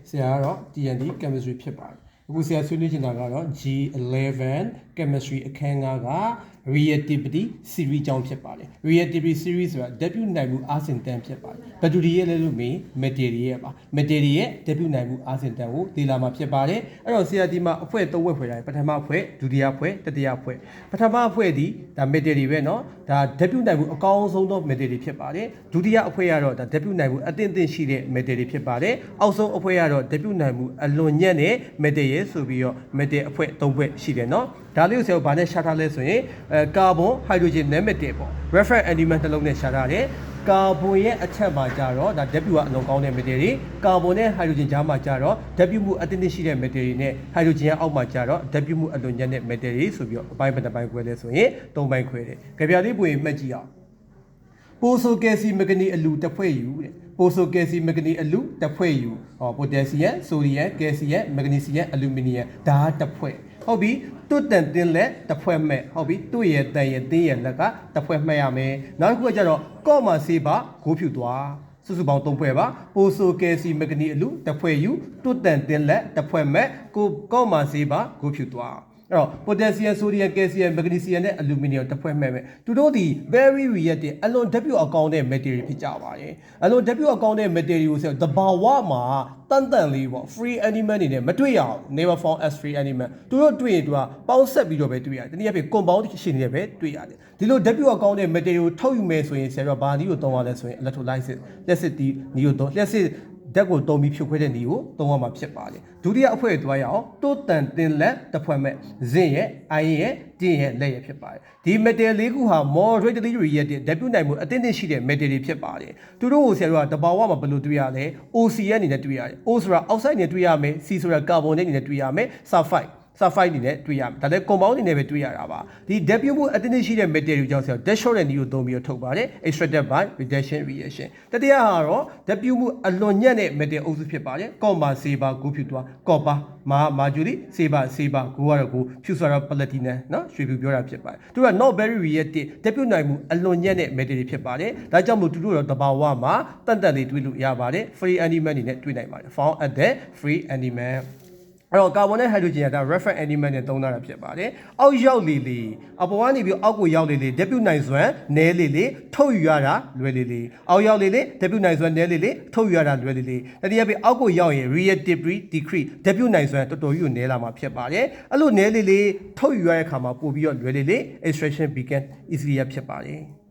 ဆရာကတော့ TNT chemistry ဖြစ်ပါတယ်အခုဆရာဆွေးနွေးချင်တာကတော့ G11 chemistry အခန်း9က reactivity series ကြောင်းဖြစ်ပါတယ် reactivity series ဆိုတာ ဓာတ်ပြုနိုင်မှုအားစင်တန်းဖြစ်ပါတယ်ဘယ်သူတွေရဲ့လဲလို့မေး material ရဲ့ပါ material ရဲ့ဓာတ်ပြုနိုင်မှုအားစင်တန်းကိုသိလာမှာဖြစ်ပါတယ်အဲ့တော့ဆရာဒီမှာအဖွဲ့3ဖွဲ့ဖွဲ့ထားတယ်ပထမအဖွဲ့ဒုတိယအဖွဲ့တတိယအဖွဲ့ပထမအဖွဲ့ဒီဒါ material ပဲเนาะဒါဓာတ်ပြုနိုင်မှုအကောင်းဆုံးသော material ဖြစ်ပါတယ်ဒုတိယအဖွဲ့ကတော့ဒါဓာတ်ပြုနိုင်မှုအသင့်အင့်ရှိတဲ့ material ဖြစ်ပါတယ်အောက်ဆုံးအဖွဲ့ကတော့ဓာတ်ပြုနိုင်မှုအလွန်ညံ့တဲ့ material ဆိုပြီးတော့ material အဖွဲ့3ဖွဲ့ရှိတယ်เนาะဒါလေးကိုဆရာဘာနဲ့ရှာထားလဲဆိုရင်ကာဗွန်ဟိုက်ဒရိုဂျင်နံပါတ်1ပေါ့ reference element တစ်လုံးနဲ့ရှာထားတယ်ကာဗွန်ရဲ့အချက်မှာကြတော့ဒါဓာတ်ပြုကအလွန်ကောင်းတဲ့ material ကာဗွန်နဲ့ဟိုက်ဒရိုဂျင်ကြားမှာကြတော့ဓာတ်ပြုမှုအသင့်အင့်ရှိတဲ့ material နဲ့ဟိုက်ဒရိုဂျင်ရဲ့အောက်မှာကြတော့ဓာတ်ပြုမှုအလွန်ညံ့တဲ့ material ဆိုပြီးတော့အပိုင်းတစ်ပိုင်းခွဲလဲဆိုရင်3ပိုင်းခွဲတယ်ကြပြလေးပွေမှတ်ကြည့်အောင်ပိုဆိုကယ်ဆီမဂနီအလူတစ်ဖွဲ့ယူတဲ့ပိုဆိုကယ်ဆီမဂနီအလူတစ်ဖွဲ့ယူပိုတက်ဆီယမ်ဆိုဒီယမ်ကယ်ဆီယမ်မဂနီဆီယမ်အလူမီနီယမ်ဒါတစ်ဖွဲ့ဟုတ်ပြီတွတ်တန်တင်းလက်တစ်ဖွဲ့မဲ့ဟုတ်ပြီတွတ်ရဲ့တန်ရဲ့တင်းရဲ့လက်ကတစ်ဖွဲ့မှတ်ရမယ်နောက်တစ်ခုကကျတော့ကော့မာဆေးပါဂိုးဖြူသွားစုစုပေါင်း3ဖွဲ့ပါပိုဆိုကယ်ဆီမဂနီအလူတစ်ဖွဲ့ယူတွတ်တန်တင်းလက်တစ်ဖွဲ့မဲ့ကော့မာဆေးပါဂိုးဖြူသွားအဲ့တော့ potassium sodium calcium magnesium နဲ့ aluminum တစ်ဖွဲ့မဲ့သူတို့ဒီ very reactive အလွန်ဓာတ်ပြုအကောင်းတဲ့ material ဖြစ်ကြပါတယ်အလွန်ဓာတ်ပြုအကောင်းတဲ့ material ကိုဆိုတော့တဘာဝမှာတန်တန်လေးပေါ့ free element နေနဲ့မတွေ့ရအောင် never found as free element သူတို့တွေ့ရင်သူကပေါင်းဆက်ပြီးတော့ပဲတွေ့ရတယ်တနည်းအားဖြင့် compound ရှင်နေပဲတွေ့ရတယ်ဒီလိုဓာတ်ပြုအကောင်းတဲ့ material ကိုထုတ်ယူမယ်ဆိုရင်ဆရာတို့ဘာနည်းကိုသုံးရလဲဆိုရင် electrolysis လျှက်စစ်တီးနည်းကိုသုံးလျှက်စစ်ဓာတ်ကိုတုံးပြီးဖြုတ်ခွဲတဲ့နည်းကိုသုံးရမှာဖြစ်ပါတယ်ဒုတိယအဖွဲ့သွားရအောင်တိုးတန်တင်လက်တစ်ဖွဲ့မဲ့ဇင့်ရဲ့အိုင်ရဲ့တင်းရဲ့လက်ရဲ့ဖြစ်ပါတယ်ဒီ metal လေးခုဟာ moderately reactive ဓာတ်ပြုနိုင်မှုအသင့်အင့်ရှိတဲ့ metal တွေဖြစ်ပါတယ်သူတို့ကိုဆရာတို့ကတဘာဝမှာဘယ်လိုတွေ့ရလဲ OC ရဲ့အနေနဲ့တွေ့ရတယ် O ဆိုတာ outside နဲ့တွေ့ရမယ် C ဆိုတာ carbon နဲ့အနေနဲ့တွေ့ရမယ် sulfide sulfide အနေနဲ့တွေ့ရမယ်ဒါလည်း compound အနေနဲ့ပဲတွေ့ရတာပါဒီဓာတ်ပြုမှုအသင့်အင့်ရှိတဲ့ material ကြောင့်ဆရာ dash short တဲ့နည်းကိုသုံးပြီးတော့ထုတ်ပါတယ် extracted by reduction reaction တတိယဟာတော့ဓာတ်ပြုမှုအလွန်ညံ့တဲ့ metal အုပ်စုဖြစ်ပါတယ်ကော့မာဆေးပါဂိုးဖြူသွားကော့ပါမာဂျူလီဆေးပါဂိုးကတော့ကိုဖြူဆိုတော့ platinum เนาะရွှေဖြူပြောတာဖြစ်ပါတယ်သူက not very reactive ဓာတ်ပြုနိုင်မှုအလွန်ညံ့တဲ့ metal ဖြစ်ပါတယ်ဒါကြောင့်မို့သူတို့တော့တဘာဝမှာတန်တန်လေးတွေ့လို့ရပါတယ် free element အနေနဲ့တွေ့နိုင်ပါတယ် found at the free elementအဲ့တော့ကာဗွန်နဲ့ဟိုက်ဒရိုဂျင်ကဒါ reference element နဲ့သုံးထားတာဖြစ်ပါတယ်။အောက်ရောက်လေလေအပေါ်ကနေပြီးအောက်ကိုရောက်လေလေဓာတ်ပြုနိုင်စွမ်းနည်းလေလေထုတ်ယူရတာလွယ်လေလေအောက်ရောက်လေလေဓာတ်ပြုနိုင်စွမ်းနည်းလေလေထုတ်ယူရတာလွယ်လေလေတတိယပြီးအောက်ကိုရောက်ရင် reactivity decrease ဓာတ်ပြုနိုင်စွမ်းတော်တော်ကြီးကိုနည်းလာမှာဖြစ်ပါတယ်။အဲ့လိုနည်းလေလေထုတ်ယူရတဲ့အခါမှာပို့ပြီးတော့လွယ်လေလေ extraction began easier ဖြစ်ပါတယ်။